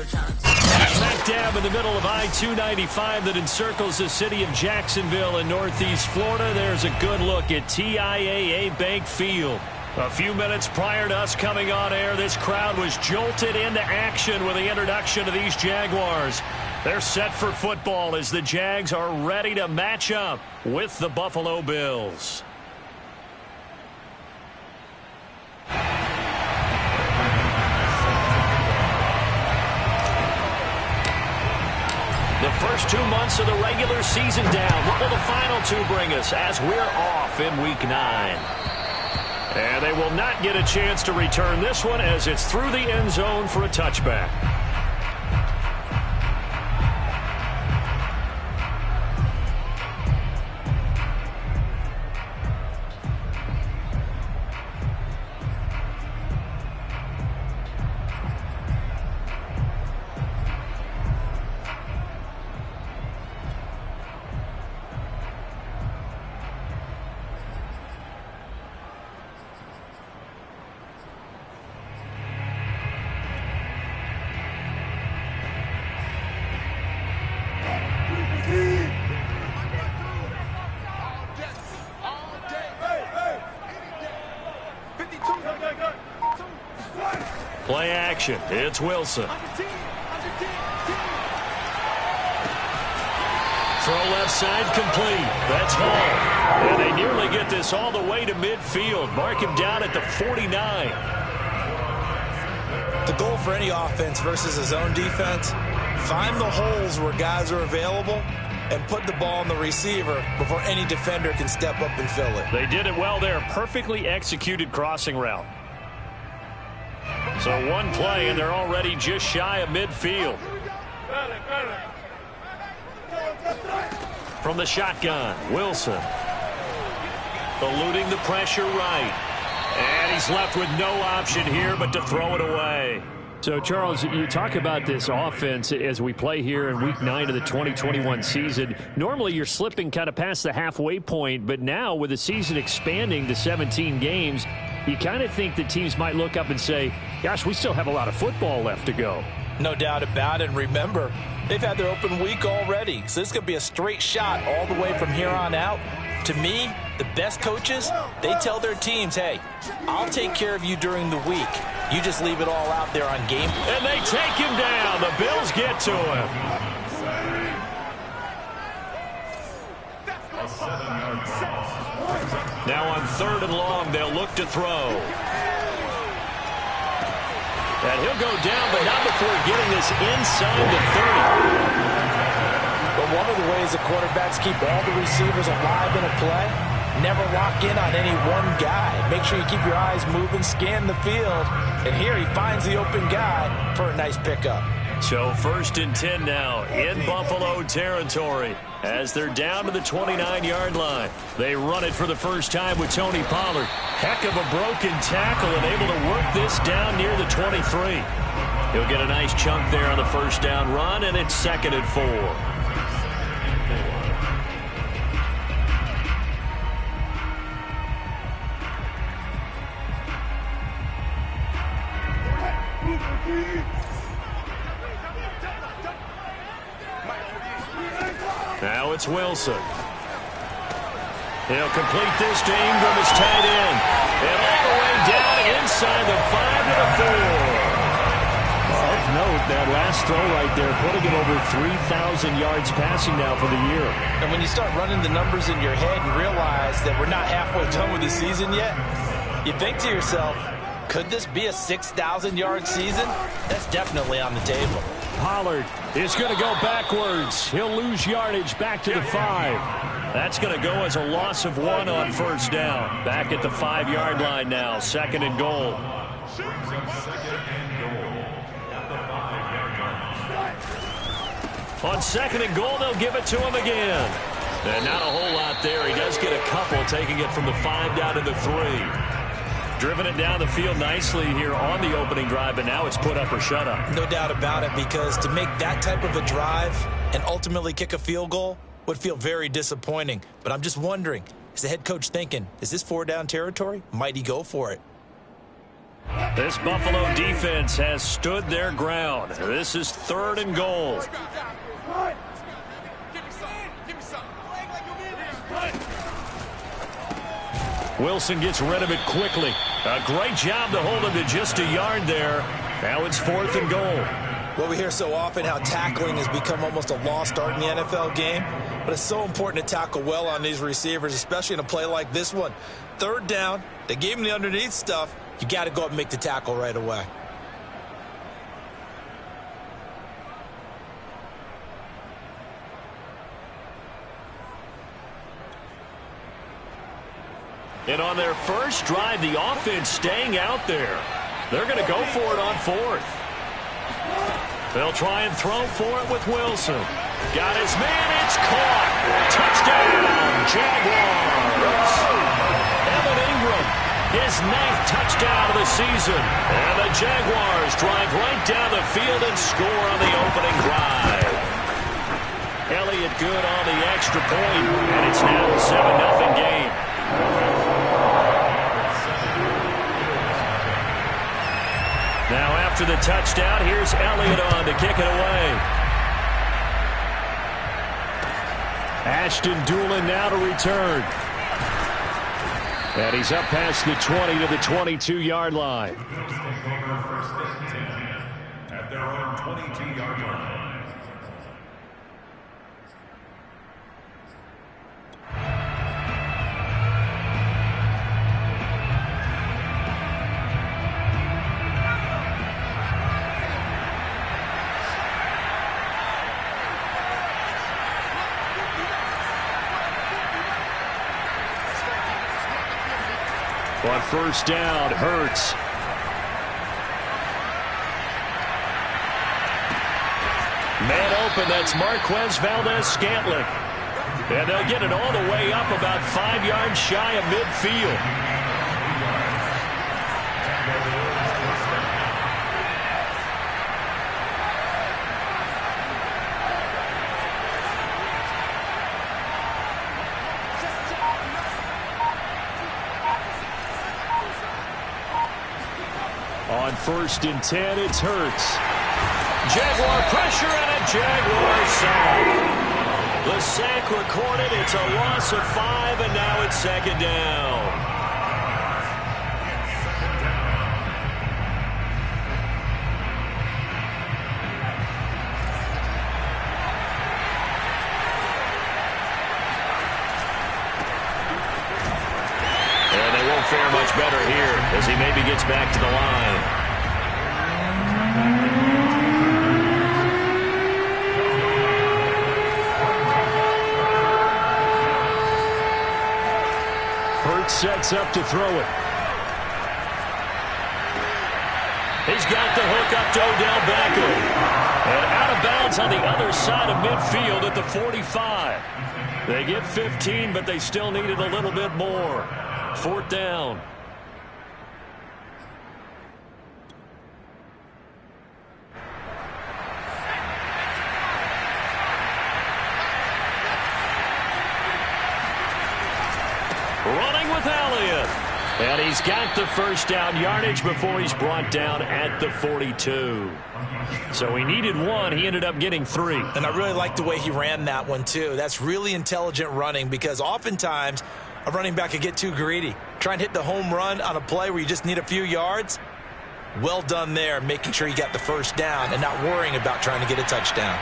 Smack dab in the middle of I-295 that encircles the city of Jacksonville in northeast Florida, there's a good look at TIAA Bank Field. A few minutes prior to us coming on air, this crowd was jolted into action with the introduction of these Jaguars. They're set for football as the Jags are ready to match up with the Buffalo Bills. The first 2 months of the regular season down. What will the final two bring us as we're off in Week 9? And they will not get a chance to return this one as it's through the end zone for a touchback. Play action. It's Wilson. Throw left side complete. That's Hall. And they nearly get this all the way to midfield. Mark him down at the 49. The goal for any offense versus a zone defense, find the holes where guys are available and put the ball on the receiver before any defender can step up and fill it. They did it well there. Perfectly executed crossing route. So one play, and they're already just shy of midfield. From the shotgun, Wilson. Eluding the pressure right. And he's left with no option here but to throw it away. So, Charles, you talk about this offense as we play here in Week 9 of the 2021 season. Normally, you're slipping kind of past the halfway point, but now with the season expanding to 17 games, you kind of think that teams might look up and say, gosh, we still have a lot of football left to go. No doubt about it. And remember, they've had their open week already, so this could be a straight shot all the way from here on out. To me, the best coaches, they tell their teams, hey, I'll take care of you during the week. You just leave it all out there on game. And they take him down. The Bills get to him. Now on 3rd and long, they'll look to throw. And he'll go down, but not before getting this inside the 30. But one of the ways the quarterbacks keep all the receivers alive in a play, never lock in on any one guy. Make sure you keep your eyes moving, scan the field. And here he finds the open guy for a nice pickup. So 1st and 10 now in Buffalo territory as they're down to the 29-yard line. They run it for the first time with Tony Pollard. Heck of a broken tackle and able to work this down near the 23. He'll get a nice chunk there on the first down run, and it's 2nd and 4. Now it's Wilson. He'll complete this to Ingram as tight end. And all the way down inside the 5 to the 4. Of note, that last throw right there, putting it over 3,000 yards passing now for the year. And when you start running the numbers in your head and realize that we're not halfway done with the season yet, you think to yourself, could this be a 6,000-yard season? That's definitely on the table. Pollard is going to go backwards. He'll lose yardage back to the 5. That's going to go as a loss of 1 on first down. Back at the 5-yard line now, 2nd and goal. On 2nd and goal, they'll give it to him again. And not a whole lot there. He does get a couple, taking it from the 5 down to the 3. Driven it down the field nicely here on the opening drive, but now it's put up or shut up. No doubt about it, because to make that type of a drive and ultimately kick a field goal would feel very disappointing. But I'm just wondering, is the head coach thinking, is this 4-down territory? Might he go for it? This Buffalo defense has stood their ground. This is 3rd and goal. Wilson gets rid of it quickly. A great job to hold him to just a yard there. Now it's 4th and goal. Well, we hear so often how tackling has become almost a lost art in the NFL game, but it's so important to tackle well on these receivers, especially in a play like this one. 3rd down, they gave him the underneath stuff. You got to go up and make the tackle right away. And on their first drive, the offense staying out there. They're going to go for it on 4th. They'll try and throw for it with Wilson. Got his man. It's caught. Touchdown, Jaguars. Evan Ingram, his 9th touchdown of the season. And the Jaguars drive right down the field and score on the opening drive. Elliott good on the extra point, and it's now a 7-0 game. Now after the touchdown, here's Elliott on to kick it away. Ashton Dulin now to return. And he's up past the 20 to the 22-yard line. At their own 22-yard line. On first down, Hurts. Man open, that's Marquez Valdes-Scantling. And they'll get it all the way up about 5 yards shy of midfield. On 1st and 10, it's Hurts. Jaguar pressure and a Jaguar sack. The sack recorded. It's a loss of 5, and now it's 2nd down. And they won't fare much better here as he maybe gets back to the line. Sets up to throw it. He's got the hook up to Odell Beckham. And out of bounds on the other side of midfield at the 45. They get 15, but they still needed a little bit more. 4th down. Running with Elliott. And he's got the first down yardage before he's brought down at the 42. So he needed 1. He ended up getting 3. And I really like the way he ran that one, too. That's really intelligent running because oftentimes a running back could get too greedy. Try and hit the home run on a play where you just need a few yards. Well done there, making sure you got the first down and not worrying about trying to get a touchdown.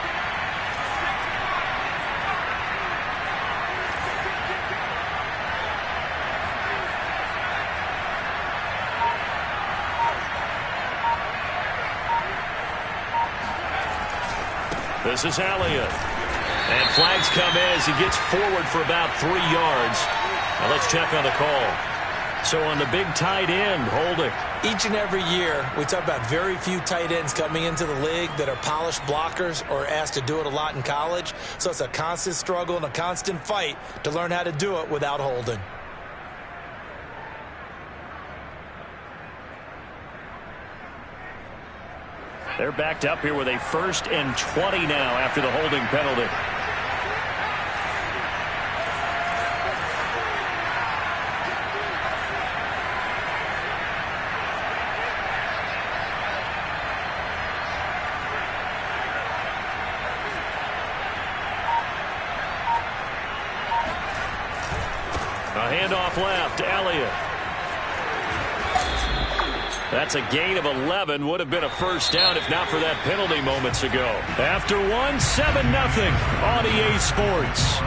This is Elliott. And flags come as he gets forward for about 3 yards. Now let's check on the call. So on the big tight end, holding. Each and every year, we talk about very few tight ends coming into the league that are polished blockers or asked to do it a lot in college. So it's a constant struggle and a constant fight to learn how to do it without holding. They're backed up here with a 1st and 20 now after the holding penalty. Handoff left. Elliott. That's a gain of 11. Would have been a first down if not for that penalty moments ago. After one, 7-0 on EA Sports.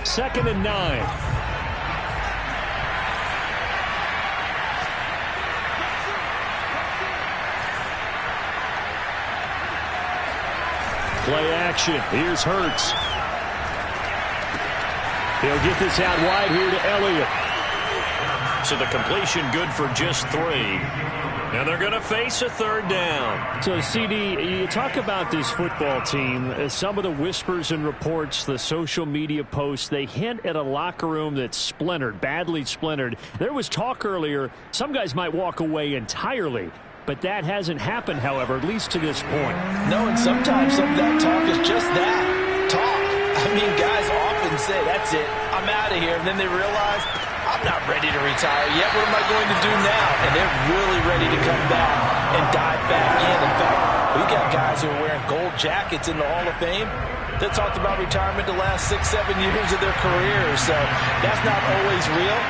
Second and 9. Play action. Here's Hurts. He'll get this out wide here to Elliott. So the completion good for just 3. And they're going to face a third down. So, CD, you talk about this football team. Some of the whispers and reports, the social media posts, they hint at a locker room that's splintered, badly splintered. There was talk earlier, some guys might walk away entirely. But that hasn't happened, however, at least to this point. No, and sometimes some of that talk is just that, talk. I mean, guys often say, that's it, I'm out of here. And then they realize, I'm not ready to retire yet. What am I going to do now? And they're really ready to come back and dive back in. In fact, we got guys who are wearing gold jackets in the Hall of Fame that talked about retirement the last 6-7 years of their careers. So that's not always real.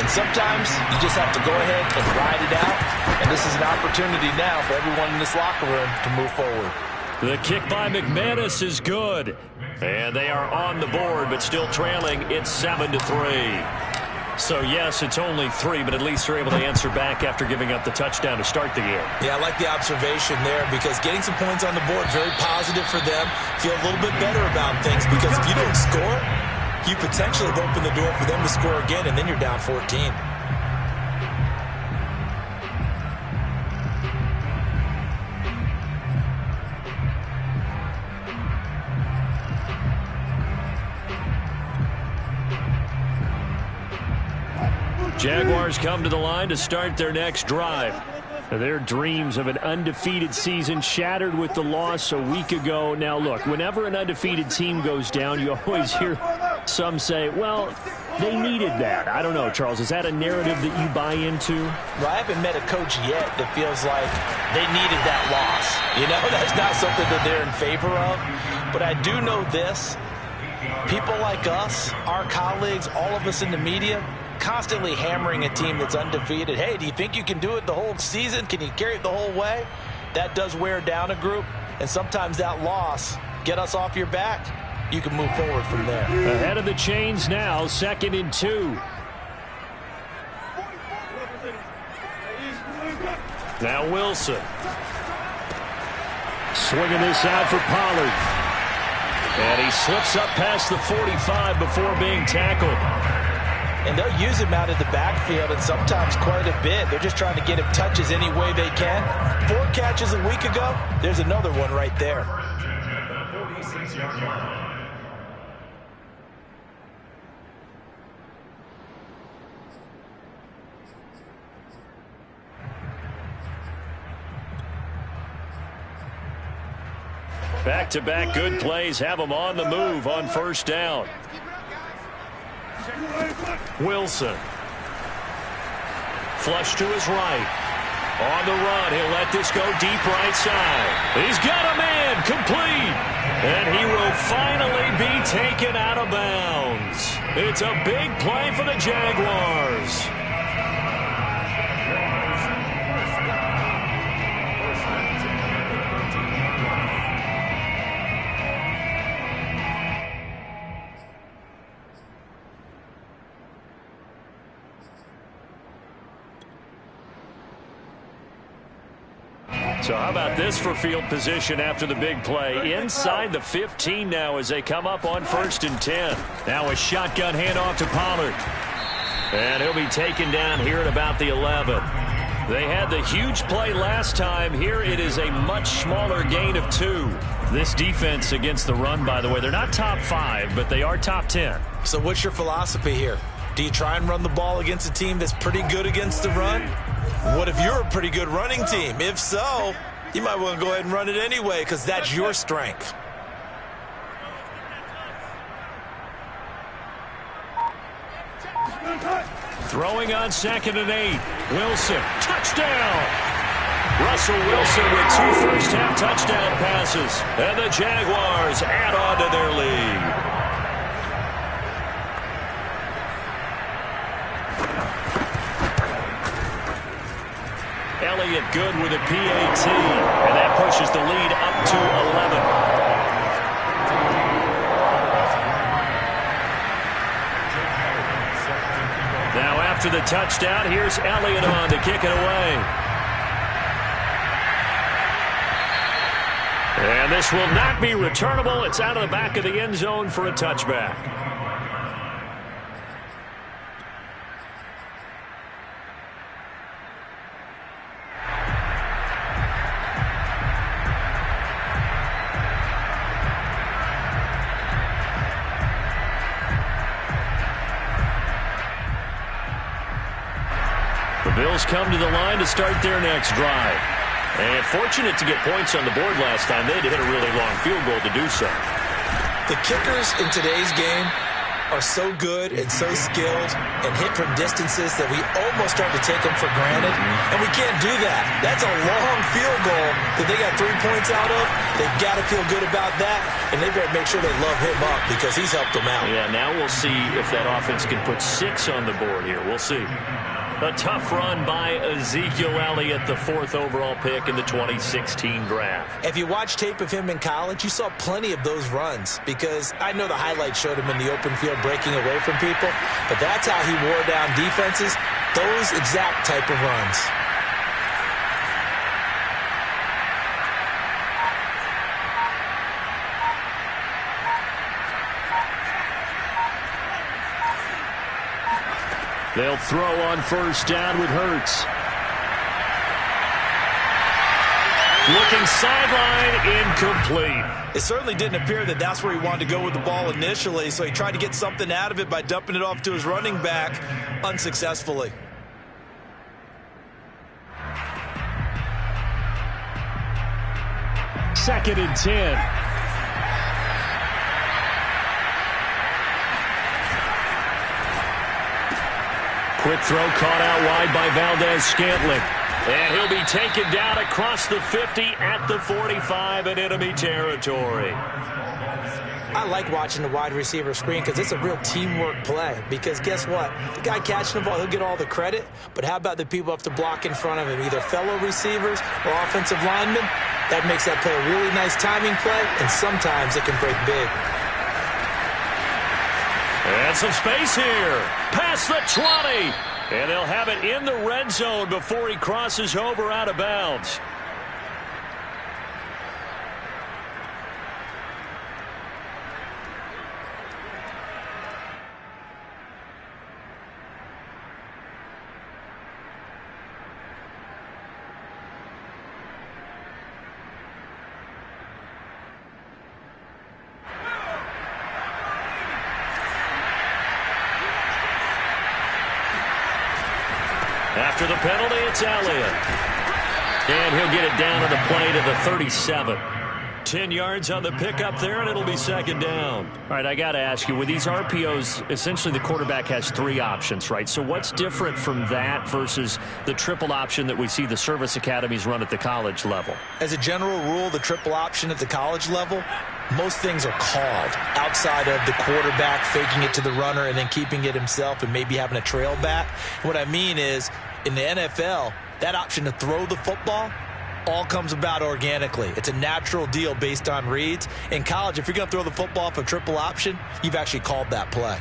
And sometimes you just have to go ahead and ride it out. And this is an opportunity now for everyone in this locker room to move forward. The kick by McManus is good. And they are on the board, but still trailing. It's 7-3. So, yes, it's only 3, but at least they're able to answer back after giving up the touchdown to start the game. Yeah, I like the observation there because getting some points on the board, very positive for them. Feel a little bit better about things because if you don't score, you potentially have opened the door for them to score again, and then you're down 14. Jaguars come to the line to start their next drive. Their dreams of an undefeated season shattered with the loss a week ago. Now, look, whenever an undefeated team goes down, you always hear some say, well, they needed that. I don't know, Charles. Is that a narrative that you buy into? Well, I haven't met a coach yet that feels like they needed that loss. You know, that's not something that they're in favor of. But I do know this. People like us, our colleagues, all of us in the media, constantly hammering a team that's undefeated. Hey, do you think you can do it the whole season? Can you carry it the whole way? That does wear down a group, and sometimes that loss, get us off your back, you can move forward from there. Ahead of the chains now, 2nd and 2. Now Wilson. Swinging this out for Pollard. And he slips up past the 45 before being tackled. And they'll use him out of the backfield, and sometimes quite a bit. They're just trying to get him touches any way they can. 4 catches a week ago. There's another one right there. Back-to-back good plays have them on the move on first down. Wilson. Flush to his right. On the run, he'll let this go deep right side. He's got a man complete. And he will finally be taken out of bounds. It's a big play for the Jaguars. So how about this for field position after the big play? Inside the 15 now as they come up on 1st and 10. Now a shotgun handoff to Pollard. And he'll be taken down here at about the 11. They had the huge play last time. Here it is a much smaller gain of 2. This defense against the run, by the way, they're not top 5, but they are top 10. So what's your philosophy here? Do you try and run the ball against a team that's pretty good against the run? What if you're a pretty good running team? If so, you might want to go ahead and run it anyway because that's your strength. Throwing on 2nd and 8. Wilson, touchdown. Russell Wilson with 2 first-half touchdown passes. And the Jaguars add on to their lead. Elliott good with a PAT. And that pushes the lead up to 11. Now after the touchdown, here's Elliott on to kick it away. And this will not be returnable. It's out of the back of the end zone for a touchback. The Bills come to the line to start their next drive. And fortunate to get points on the board last time. They had to hit a really long field goal to do so. The kickers in today's game are so good and so skilled and hit from distances that we almost start to take them for granted. And we can't do that. That's a long field goal that they got 3 points out of. They've got to feel good about that. And they better make sure they love him up because he's helped them out. Yeah, now we'll see if that offense can put 6 on the board here. We'll see. A tough run by Ezekiel Elliott, the 4th overall pick in the 2016 draft. If you watch tape of him in college, you saw plenty of those runs because I know the highlights showed him in the open field breaking away from people, but that's how he wore down defenses, those exact type of runs. They'll throw on first down with Hurts. Looking sideline, incomplete. It certainly didn't appear that that's where he wanted to go with the ball initially, so he tried to get something out of it by dumping it off to his running back unsuccessfully. Second and 10. Quick throw caught out wide by Valdez-Scantling. And he'll be taken down across the 50 at the 45 in enemy territory. I like watching the wide receiver screen because it's a real teamwork play. Because guess what? The guy catching the ball, he'll get all the credit. But how about the people up to block in front of him, either fellow receivers or offensive linemen? That makes that play a really nice timing play, and sometimes it can break big. And some space here. Past the 20. And they'll have it in the red zone before he crosses over out of bounds. After the penalty, it's Elliott. And he'll get it down on the play to the 37. 10 yards on the pickup there, and it'll be second down. All right, I got to ask you, with these RPOs, essentially the quarterback has 3 options, right? So what's different from that versus the triple option that we see the service academies run at the college level? As a general rule, the triple option at the college level, most things are called outside of the quarterback faking it to the runner and then keeping it himself and maybe having a trail back. What I mean is, in the NFL, that option to throw the football all comes about organically. It's a natural deal based on reads. In college, if you're going to throw the football off a triple option, you've actually called that play.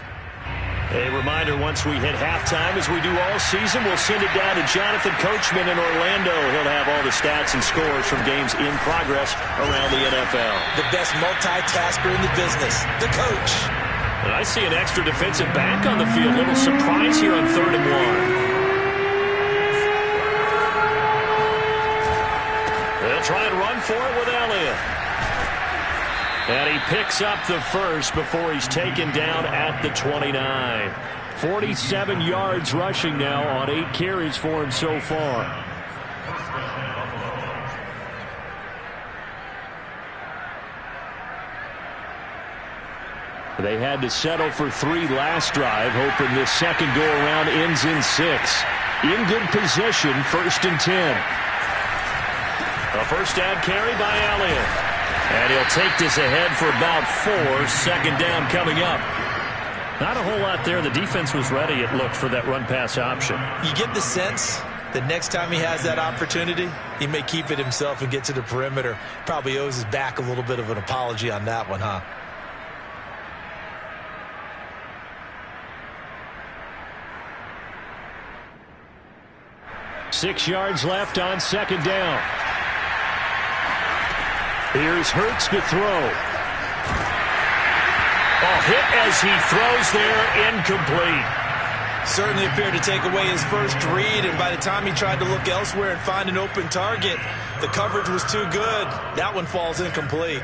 A reminder, once we hit halftime, as we do all season, we'll send it down to Jonathan Coachman in Orlando. He'll have all the stats and scores from games in progress around the NFL. The best multitasker in the business, the coach. And I see an extra defensive back on the field. Little surprise here on 3rd and 1. They'll try and run for it with Elliott. And he picks up the first before he's taken down at the 29. 47 yards rushing now on 8 carries for him so far. They had to settle for 3 last drive, hoping this second go-around ends in 6. In good position, 1st and 10. A first down carry by Elliott. And he'll take this ahead for about 4. Second down coming up. Not a whole lot there. The defense was ready, it looked, for that run-pass option. You get the sense that next time he has that opportunity, he may keep it himself and get to the perimeter. Probably owes his back a little bit of an apology on that one, huh? Six yards left on second down. Here's Hurts to throw. Hit as he throws there, incomplete. Certainly appeared to take away his first read, and by the time he tried to look elsewhere and find an open target, the coverage was too good. That one falls incomplete.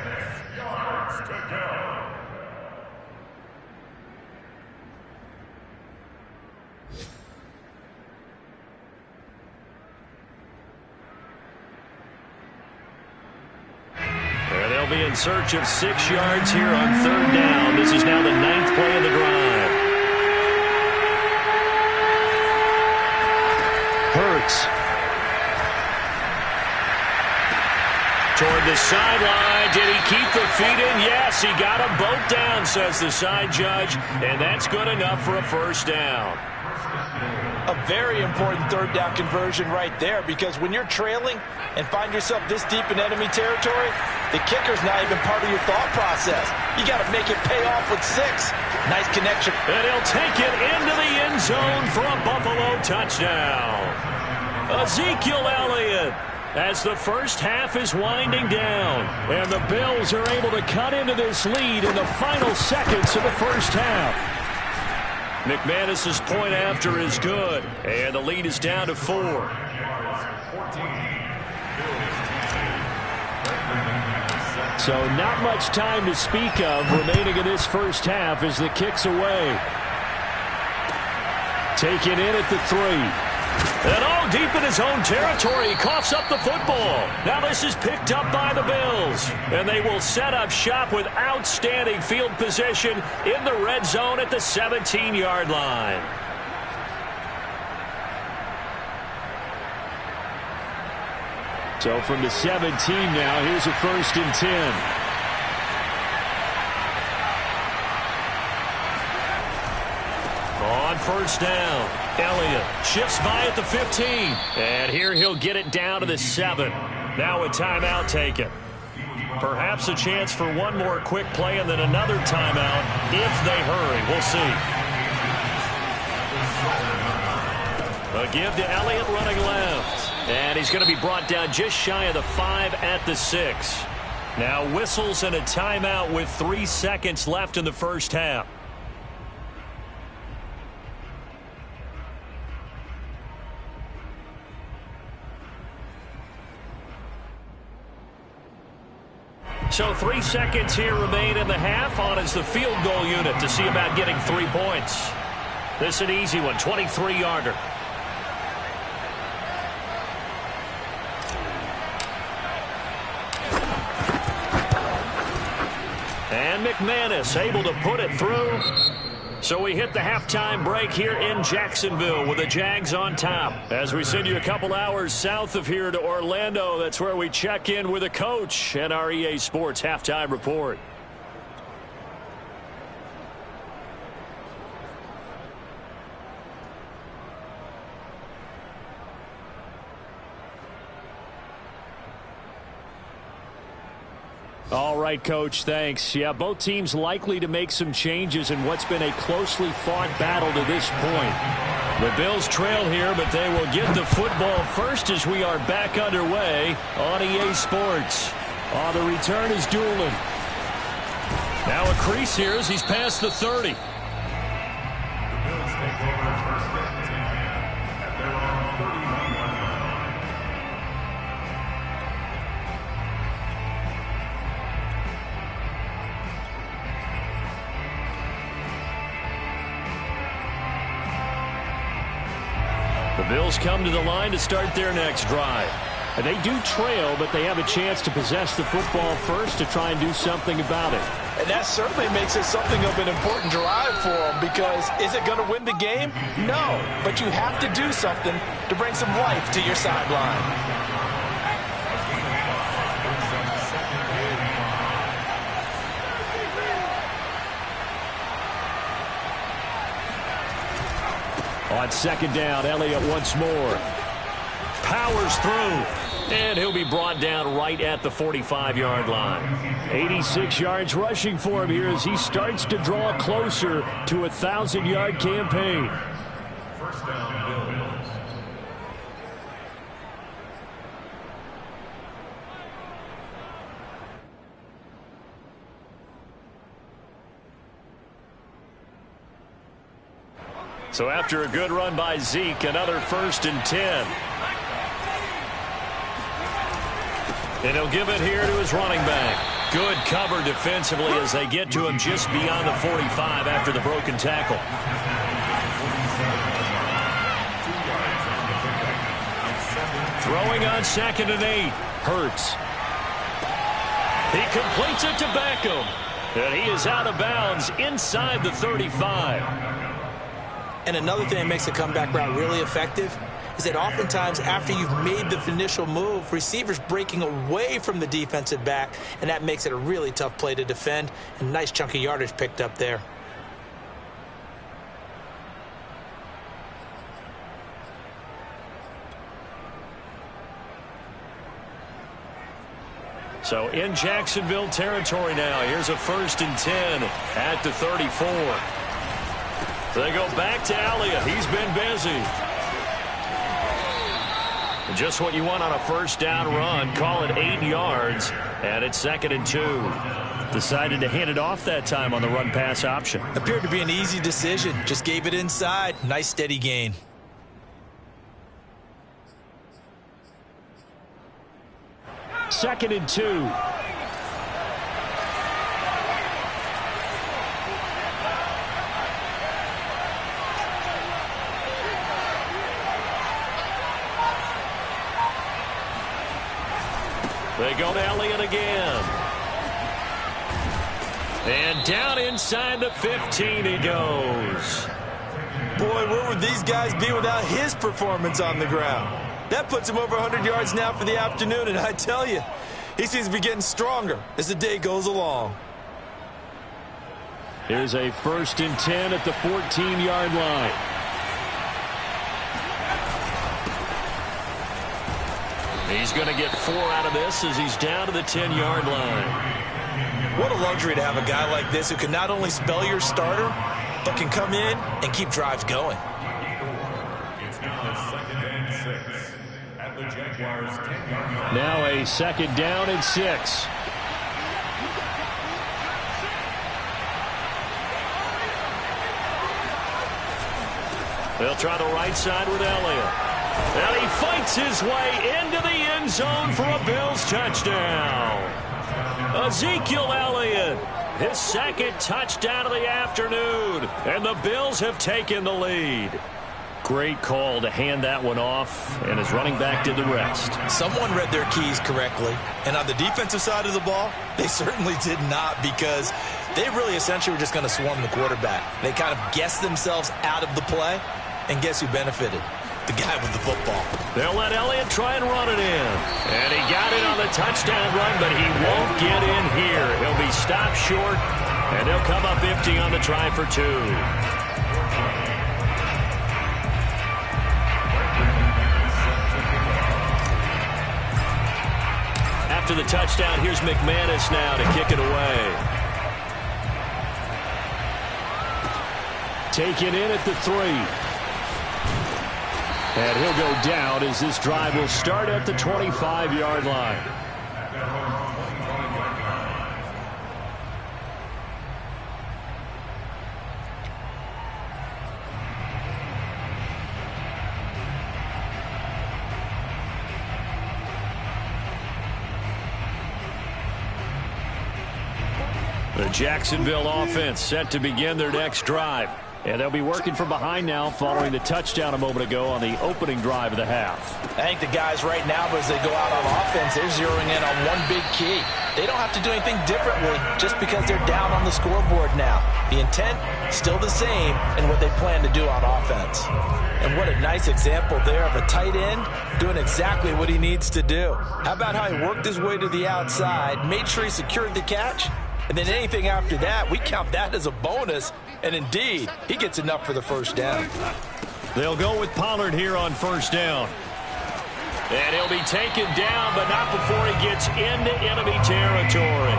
They'll be in search of 6 yards here on third down. This is now the 9th play of the drive. Hurts. Toward the sideline. Did he keep the feet in? Yes, he got them both down, says the side judge. And that's good enough for a first down. A very important third down conversion right there, because when you're trailing and find yourself this deep in enemy territory, the kicker's not even part of your thought process. You got to make it pay off with 6. Nice connection. And he'll take it into the end zone for a Buffalo touchdown. Ezekiel Elliott, as the first half is winding down. And the Bills are able to cut into this lead in the final seconds of the first half. McManus's point after is good, and the lead is down to 4. So not much time to speak of remaining in this first half as the kick's away. Taken in at the 3. And all deep in his own territory, he coughs up the football. Now this is picked up by the Bills. And they will set up shop with outstanding field position in the red zone at the 17-yard line. So from the 17 now, here's a 1st and 10. On first down, Elliott shifts by at the 15. And here he'll get it down to the 7. Now a timeout taken. Perhaps a chance for one more quick play and then another timeout if they hurry. We'll see. A give to Elliott running left. And he's going to be brought down just shy of the 5 at the 6. Now whistles and a timeout with 3 seconds left in the first half. So 3 seconds here remain in the half. On is the field goal unit to see about getting 3 points. This is an easy one, 23-yarder. And McManus able to put it through. So we hit the halftime break here in Jacksonville with the Jags on top. As we send you a couple hours south of here to Orlando, that's where we check in with a coach and our EA Sports halftime report. All right, Coach, thanks. Yeah, both teams likely to make some changes in what's been a closely fought battle to this point. The Bills trail here, but they will get the football first as we are back underway on EA Sports. The return is Doolin. Now a crease here as he's past the 30. The Bills come to the line to start their next drive. And they do trail, but they have a chance to possess the football first to try and do something about it. And that certainly makes it something of an important drive for them, because is it going to win the game? No, but you have to do something to bring some life to your sideline. On second down, Elliott once more. Powers through. And he'll be brought down right at the 45-yard line. 86 yards rushing for him here as he starts to draw closer to a 1,000-yard campaign. First down, Bills. So after a good run by Zeke, another 1st and 10. And he'll give it here to his running back. Good cover defensively as they get to him just beyond the 45 after the broken tackle. Throwing on 2nd and 8. Hurts. He completes it to Beckham. And he is out of bounds inside the 35. And another thing that makes a comeback route really effective is that oftentimes after you've made the initial move, receivers breaking away from the defensive back, and that makes it a really tough play to defend. And nice chunk of yardage picked up there. So in Jacksonville territory now. Here's a 1st and 10 at the 34. They go back to Elliott. He's been busy. Just what you want on a 1st down run. Call it 8 yards. And it's 2nd and 2. Decided to hand it off that time on the run-pass option. Appeared to be an easy decision. Just gave it inside. Nice steady gain. Second and 2. They go to Elliott again. And down inside the 15 he goes. Boy, where would these guys be without his performance on the ground? That puts him over 100 yards now for the afternoon, and I tell you, he seems to be getting stronger as the day goes along. Here's a 1st and 10 at the 14-yard line. He's going to get 4 out of this as he's down to the 10-yard line. What a luxury to have a guy like this who can not only spell your starter, but can come in and keep drives going. It's now 2nd and 6 at the Jaguars' 10-yard line. Now a 2nd down and 6. They'll try the right side with Elliott. And he fights his way into the end zone for a Bills touchdown. Ezekiel Elliott, his 2nd touchdown of the afternoon. And the Bills have taken the lead. Great call to hand that one off, and his running back did the rest. Someone read their keys correctly. And on the defensive side of the ball, they certainly did not, because they really essentially were just going to swarm the quarterback. They kind of guessed themselves out of the play, and guess who benefited? The guy with the football. They'll let Elliott try and run it in. And he got it on the touchdown run, but he won't get in here. He'll be stopped short, and they'll come up empty on the try for 2. After the touchdown, here's McManus now to kick it away. Taken in at the 3. And he'll go down as this drive will start at the 25-yard line. The Jacksonville offense set to begin their next drive. And they'll be working from behind now following the touchdown a moment ago on the opening drive of the half. I think the guys right now, as they go out on offense, they're zeroing in on one big key. They don't have to do anything differently just because they're down on the scoreboard now. The intent, still the same in what they plan to do on offense. And what a nice example there of a tight end doing exactly what he needs to do. How about how he worked his way to the outside, made sure he secured the catch, and then anything after that, we count that as a bonus. And indeed, he gets enough for the 1st down. They'll go with Pollard here on first down. And he'll be taken down, but not before he gets into enemy territory.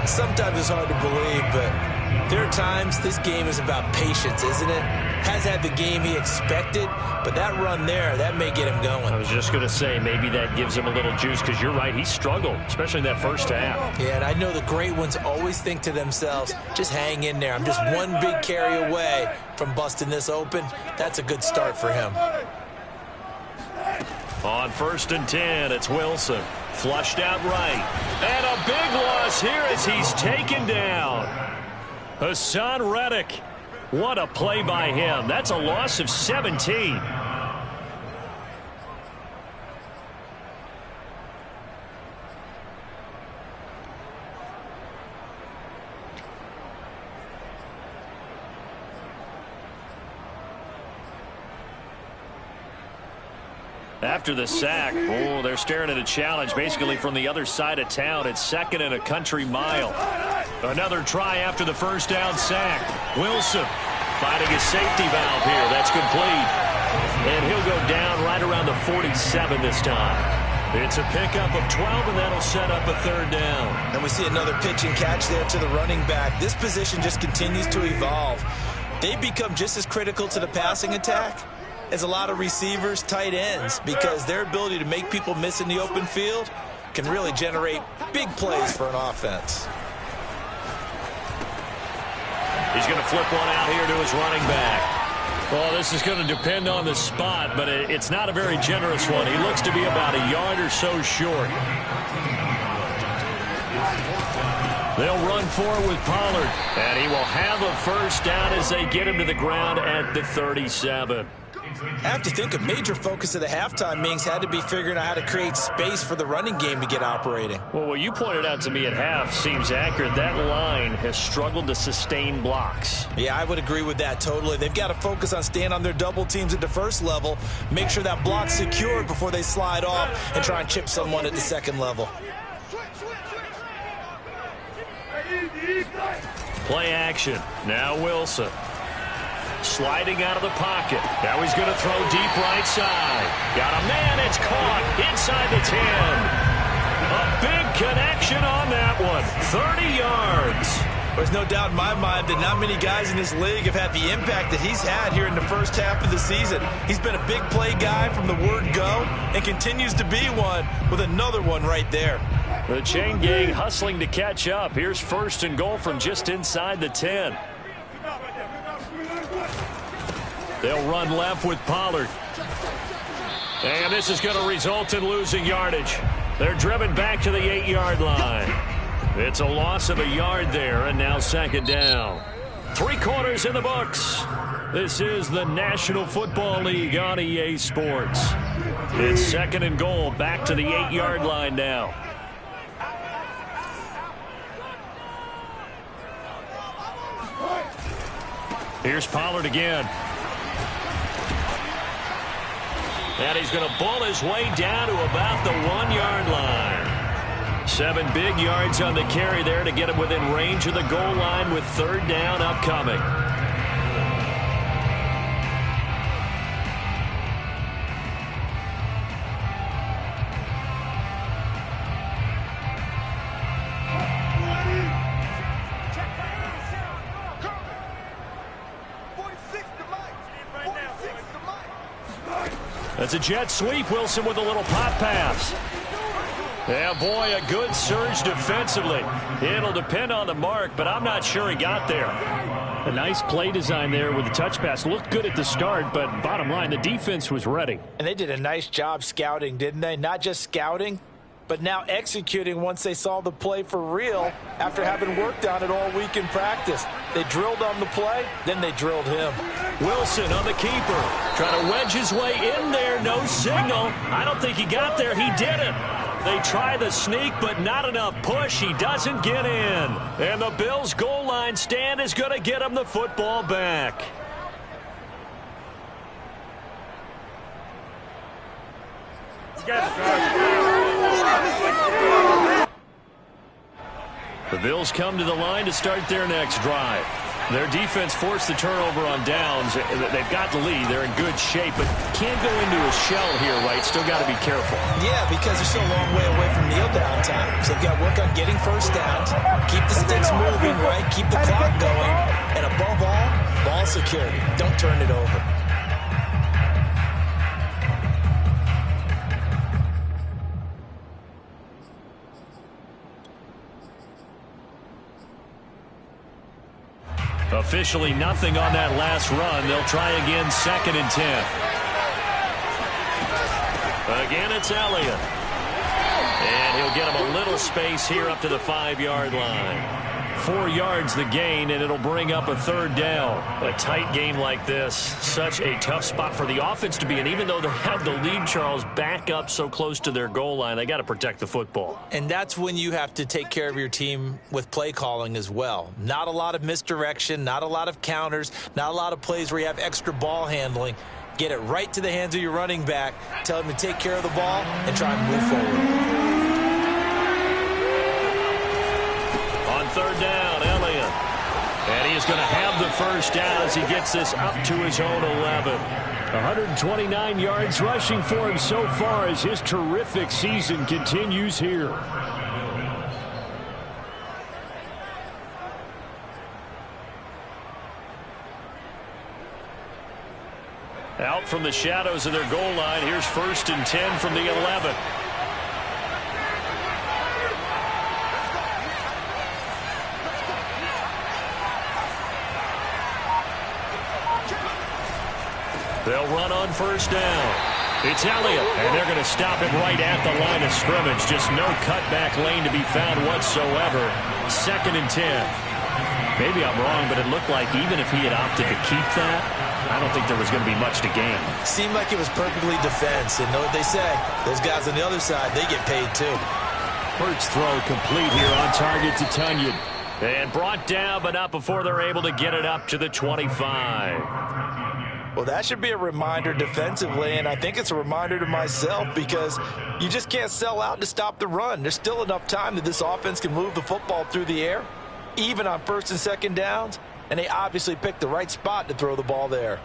Sometimes it's hard to believe, but there are times this game is about patience, isn't it? Has had the game he expected, but that run there, that may get him going. I was just going to say, maybe that gives him a little juice, because you're right, he struggled, especially in that first half. Yeah, and I know the great ones always think to themselves, just hang in there. I'm just one big carry away from busting this open. That's a good start for him. On 1st and 10, it's Wilson. Flushed out right. And a big loss here as he's taken down. Hassan Reddick. What a play by him. That's a loss of 17. After the sack, they're staring at a challenge basically from the other side of town. It's 2nd and a country mile. Another try after the first down sack. Wilson finding his safety valve here. That's complete. And he'll go down right around the 47 this time. It's a pickup of 12, and that'll set up a 3rd down. And we see another pitch and catch there to the running back. This position just continues to evolve. They become just as critical to the passing attack as a lot of receivers, tight ends, because their ability to make people miss in the open field can really generate big plays for an offense. He's going to flip one out here to his running back. Well, this is going to depend on the spot, but it's not a very generous one. He looks to be about a yard or so short. They'll run forward with Pollard, and he will have a first down as they get him to the ground at the 37. I have to think a major focus of the halftime meetings had to be figuring out how to create space for the running game to get operating. Well, what you pointed out to me at half seems accurate. That line has struggled to sustain blocks. Yeah, I would agree with that totally. They've got to focus on staying on their double teams at the first level, make sure that block's secured before they slide off and try and chip someone at the second level. Play action. Now Wilson. Sliding out of the pocket. Now he's going to throw deep right side. Got a man. It's caught inside the 10. A big connection on that one. 30 yards. There's no doubt in my mind that not many guys in this league have had the impact that he's had here in the first half of the season. He's been a big play guy from the word go and continues to be one with another one right there. The chain gang hustling to catch up. Here's 1st and goal from just inside the 10. They'll run left with Pollard. And this is going to result in losing yardage. They're driven back to the 8-yard line. It's a loss of a yard there, and now 2nd down. 3 quarters in the books. This is the National Football League on EA Sports. It's 2nd and goal, back to the 8-yard line now. Here's Pollard again. And he's going to bull his way down to about the 1-yard line. 7 big yards on the carry there to get him within range of the goal line with 3rd down upcoming. That's a jet sweep. Wilson with a little pop pass. Yeah, boy, a good surge defensively. It'll depend on the mark, but I'm not sure he got there. A nice play design there with the touch pass. Looked good at the start, but bottom line, the defense was ready. And they did a nice job scouting, didn't they? Not just scouting, but now executing once they saw the play for real after having worked on it all week in practice. They drilled on the play, then they drilled him. Wilson on the keeper. Trying to wedge his way in there. No signal. I don't think he got there. He didn't. They try the sneak, but not enough push. He doesn't get in. And the Bills' goal line stand is going to get him the football back. The Bills come to the line to start their next drive. Their defense forced the turnover on downs. They've got the lead. They're in good shape, but can't go into a shell here, right? Still got to be careful. Yeah, because they're still a long way away from kneel down time. So they've got to work on getting first downs, keep the sticks moving, right? Keep the clock going. And above all, ball security. Don't turn it over. Officially nothing on that last run. They'll try again, 2nd and 10. Again, it's Elliott. And he'll get him a little space here up to the 5-yard line. 4 yards the gain, and it'll bring up a 3rd down. A tight game like this, such a tough spot for the offense to be in. Even though they have the lead, Charles, back up so close to their goal line, they got to protect the football. And that's when you have to take care of your team with play calling as well. Not a lot of misdirection, not a lot of counters, not a lot of plays where you have extra ball handling. Get it right to the hands of your running back, tell him to take care of the ball, and try and move forward. On 3rd down, Elliott. And he is going to have the first down as he gets this up to his own 11. 129 yards rushing for him so far as his terrific season continues here. Out from the shadows of their goal line, here's 1st and 10 from the 11. They'll run on 1st down. It's Elliott, and they're going to stop him right at the line of scrimmage. Just no cutback lane to be found whatsoever. 2nd and 10. Maybe I'm wrong, but it looked like even if he had opted to keep that, I don't think there was going to be much to gain. Seemed like it was perfectly defense. And know what they say? Those guys on the other side, they get paid too. Hurts throw complete here on target to Tunyon. And brought down, but not before they're able to get it up to the 25. Well, that should be a reminder defensively, and I think it's a reminder to myself because you just can't sell out to stop the run. There's still enough time that this offense can move the football through the air, even on 1st and 2nd downs, and they obviously picked the right spot to throw the ball there.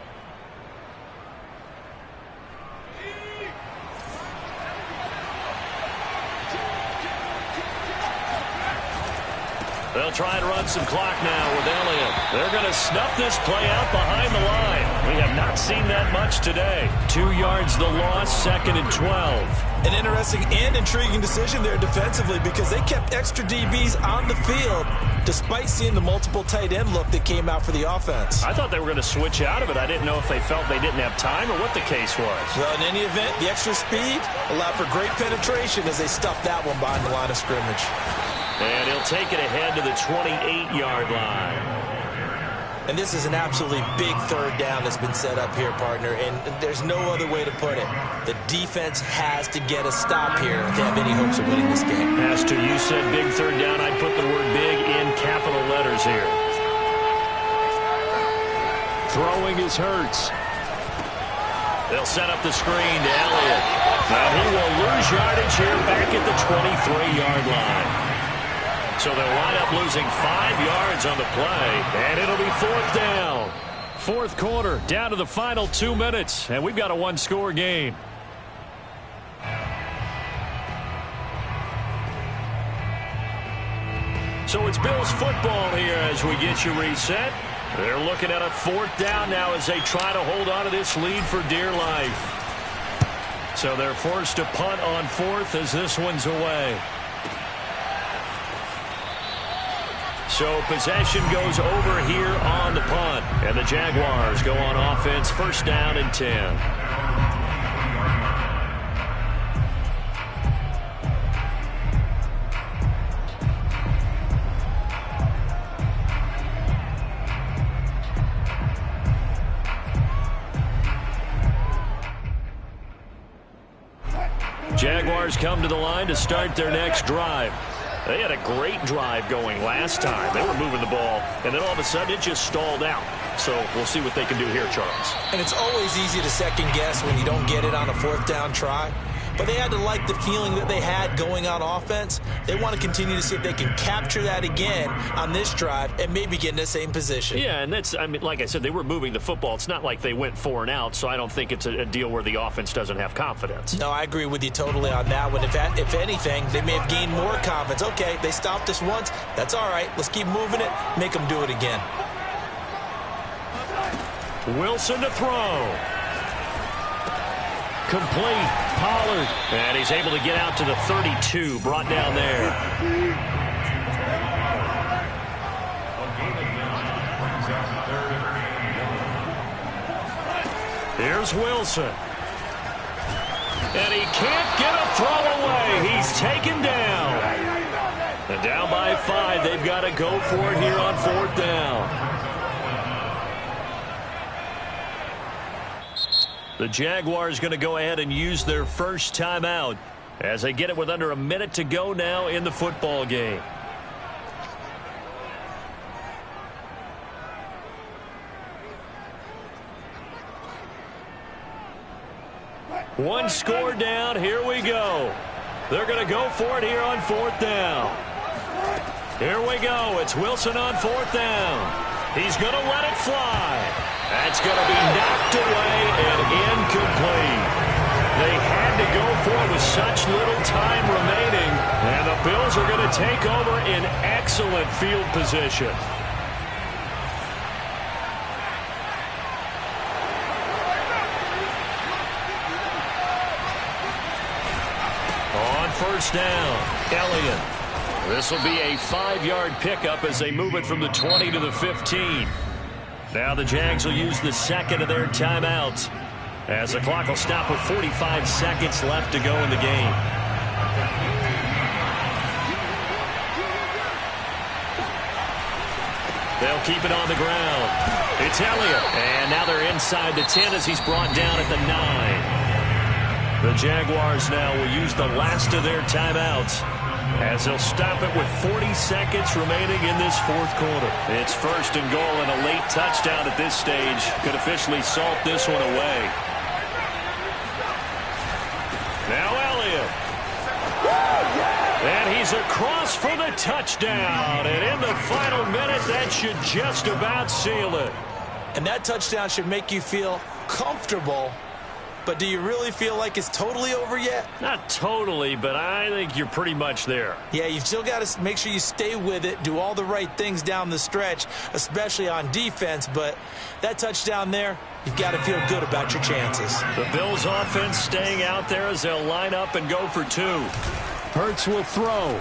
They'll try and run some clock now with Elliott. They're going to snuff this play out behind the line. We have not seen that much today. 2 yards the loss, 2nd and 12. An interesting and intriguing decision there defensively because they kept extra DBs on the field despite seeing the multiple tight end look that came out for the offense. I thought they were going to switch out of it. I didn't know if they felt they didn't have time or what the case was. Well, in any event, the extra speed allowed for great penetration as they stuffed that one behind the line of scrimmage. And he'll take it ahead to the 28-yard line. And this is an absolutely big 3rd down that's been set up here, partner, and there's no other way to put it. The defense has to get a stop here to have any hopes of winning this game. Has to. You said big 3rd down. I'd put the word big in capital letters here. Throwing is Hurts. They'll set up the screen to Elliott. Now he will lose yardage here back at the 23-yard line. So they'll wind up losing 5 yards on the play, and it'll be 4th down. 4th quarter, down to the final 2 minutes, and we've got a 1-score game. So it's Bills football here as we get you reset. They're looking at a 4th down now as they try to hold on to this lead for dear life. So they're forced to punt on 4th as this one's away. So possession goes over here on the punt. And the Jaguars go on offense, 1st down and 10. Jaguars come to the line to start their next drive. They had a great drive going last time. They were moving the ball, and then all of a sudden it just stalled out. So we'll see what they can do here, Charles. And it's always easy to second guess when you don't get it on a 4th down try. but they had to like the feeling that they had going on offense. They want to continue to see if they can capture that again on this drive and maybe get in the same position. Yeah, and that's, I mean, like I said, they were moving the football. It's not like they went 4 and out, so I don't think it's a deal where the offense doesn't have confidence. No, I agree with you totally on that one. If anything, they may have gained more confidence. Okay, they stopped us once. That's all right. Let's keep moving it. Make them do it again. Wilson to throw. Complete. Pollard. And he's able to get out to the 32. Brought down there. Here's Wilson. And he can't get a throw away. He's taken down. And down by 5. They've got to go for it here on 4th down. The Jaguars going to go ahead and use their first timeout as they get it with under a minute to go now in the football game. One score down. Here we go. They're going to go for it here on 4th down. Here we go. It's Wilson on 4th down. He's going to let it fly. That's going to be knocked away and incomplete. They had to go for it with such little time remaining, and the Bills are going to take over in excellent field position. On 1st down, Elliott. This will be a 5-yard pickup as they move it from the 20 to the 15. Now the Jags will use the second of their timeouts as the clock will stop with 45 seconds left to go in the game. They'll keep it on the ground. It's Elliott. And now they're inside the 10 as he's brought down at the 9. The Jaguars now will use the last of their timeouts as they'll stop it with 40 seconds remaining in this 4th quarter. It's 1st and goal, and a late touchdown at this stage could officially salt this one away. Now Elliott. And he's across for the touchdown. And in the final minute, that should just about seal it. And that touchdown should make you feel comfortable. But do you really feel like it's totally over yet? Not totally, but I think you're pretty much there. Yeah, you've still got to make sure you stay with it, do all the right things down the stretch, especially on defense. But that touchdown there, you've got to feel good about your chances. The Bills' offense staying out there as they'll line up and go for 2. Hurts will throw.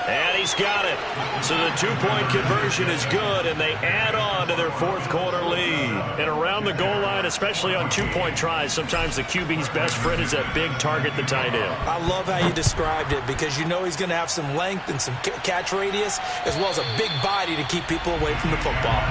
And he's got it. So the 2-point conversion is good, and they add on to their 4th quarter lead. And around the goal line, especially on 2-point tries, sometimes the QB's best friend is that big target, the tight end. I love how you described it because you know he's going to have some length and some catch radius as well as a big body to keep people away from the football.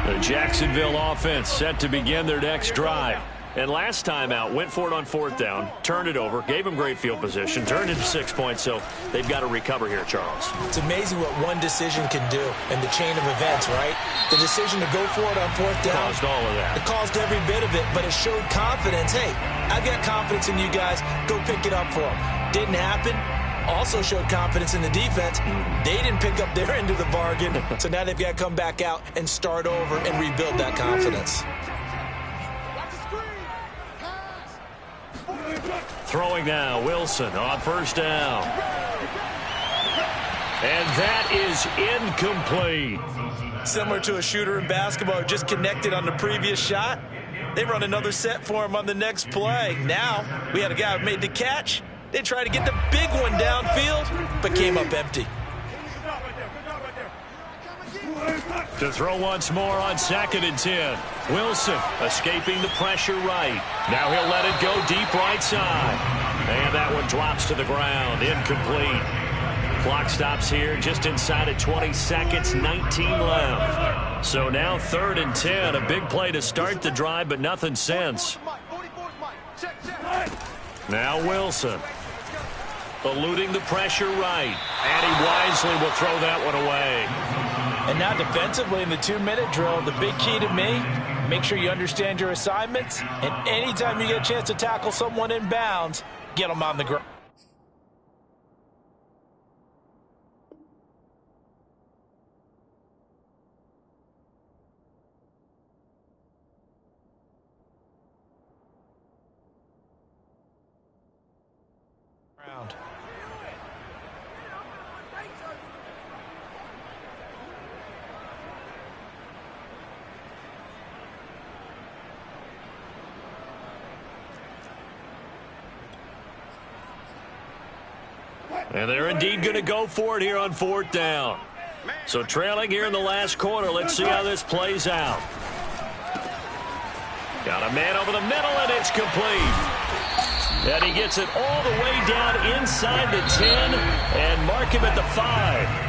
The Jacksonville offense set to begin their next drive. And last time out, went for it on 4th down, turned it over, gave them great field position, turned into 6 points, so they've got to recover here, Charles. It's amazing what one decision can do in the chain of events, right? The decision to go for it on 4th down. Caused all of that. It caused every bit of it, but it showed confidence. Hey, I've got confidence in you guys. Go pick it up for them. Didn't happen. Also showed confidence in the defense. They didn't pick up their end of the bargain, so now they've got to come back out and start over and rebuild that confidence. Throwing now, Wilson on 1st down. And that is incomplete. Similar to a shooter in basketball who just connected on the previous shot. They run another set for him on the next play. Now, we had a guy who made the catch. They tried to get the big one downfield, but came up empty. To throw once more on 2nd and 10. Wilson escaping the pressure right. Now he'll let it go deep right side. And that one drops to the ground. Incomplete. Clock stops here just inside of 20 seconds, 19 left. So now 3rd and 10. A big play to start the drive, but nothing since. Now Wilson. Eluding the pressure right. And he wisely will throw that one away. And now defensively in the 2-minute drill, the big key to me, make sure you understand your assignments. And anytime you get a chance to tackle someone in bounds, get them on the ground. And they're indeed going to go for it here on 4th down. So trailing here in the last quarter. Let's see how this plays out. Got a man over the middle, and it's complete. And he gets it all the way down inside the 10 and mark him at the 5.